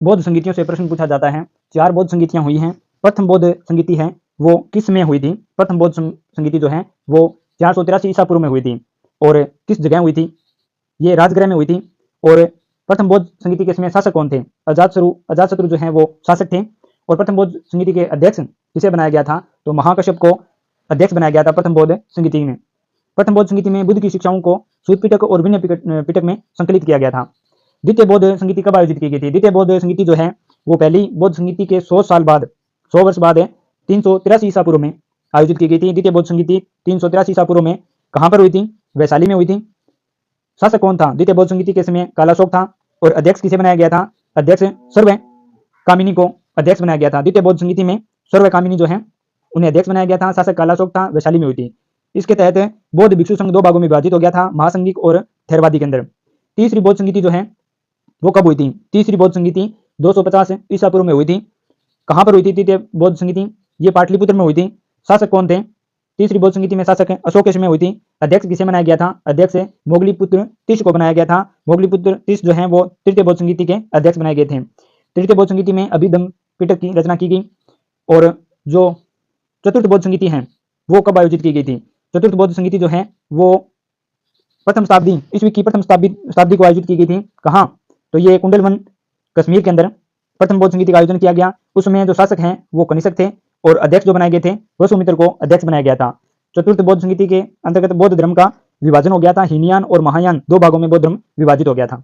बौद्ध संगीतियों से प्रश्न पूछा जाता है। 4 बौद्ध संगीतियां हुई हैं। प्रथम बौद्ध संगीति है वो किस में हुई थी? प्रथम बौद्ध संगीति जो है वो 483 ईसा पूर्व में हुई थी। और किस जगह हुई थी? ये राजगृह में हुई थी। और प्रथम बौद्ध संगीति के समय शासक कौन थे? अजातशत्रु जो है वो शासक थे। और प्रथम बौद्ध संगीति के अध्यक्ष किसे बनाया गया था? तो महाकश्यप को अध्यक्ष बनाया गया था प्रथम बौद्ध संगीति में। प्रथम बौद्ध संगीति में बुद्ध की शिक्षाओं को सूत पिटक और विनय पिटक में संकलित किया गया था। द्वितीय बौद्ध संगीति कब आयोजित की गई थी? द्वितीय बौद्ध संगीति जो है वो पहली बौद्ध संगीति के 100 वर्ष बाद 383 ईसा पूर्व में आयोजित की गई थी। द्वितीय बौद्ध संगीति 383 ईसा पूर्व में कहां पर हुई थी? वैशाली में हुई थी। शासक कौन था? द्वितीय बौद्ध संगीति के समय कालाशोक था। और अध्यक्ष किसे बनाया गया था? अध्यक्ष सर्वकामिनी को अध्यक्ष बनाया गया था। द्वितीय बौद्ध संगीति में सर्वकामिनी जो है उन्हें अध्यक्ष बनाया गया था। शासक कालाशोक था। वैशाली में हुई थी। इसके तहत बौद्ध भिक्षु संघ 2 भागों में विभाजित हो गया था, महासंघिक और थेरवादी के अंदर। तीसरी बौद्ध संगीति जो है वो कब हुई थी? तीसरी बौद्ध संगीति 250 ईसा पूर्व में हुई थी। कहां पर हुई थी तृतीय बौद्ध संगीति? ये पाटलिपुत्र में हुई थी। शासक कौन थे? तीसरी बौद्ध संगीति में शासक अशोक के समय हुई थी। अध्यक्ष किसे बनाया गया था? अध्यक्ष मोगलीपुत्र तीस को बनाया गया था। मोगलीपुत्र तीस जो है वो तृतीय बौद्ध संगीति के अध्यक्ष बनाए गए थे। तृतीय बौद्ध संगीति में अभिधम्म पिटक की रचना की गई। और जो चतुर्थ बौद्ध संगीति है वो कब आयोजित की गई थी? चतुर्थ बौद्ध संगीति जो है वो प्रथम शताब्दी ईस्वी की प्रथम शताब्दी को आयोजित की गई थी। कहाँ? तो ये कुंडलवन कश्मीर के अंदर प्रथम बौद्ध संगीति का आयोजन किया गया। उसमें जो शासक हैं वो कनिष्क थे और अध्यक्ष जो बनाए गए थे वसुमित्र को अध्यक्ष बनाया गया था। चतुर्थ बौद्ध संगीति के अंतर्गत बौद्ध धर्म का विभाजन हो गया था। हीनयान और महायान 2 भागों में बौद्ध धर्म विभाजित हो गया था।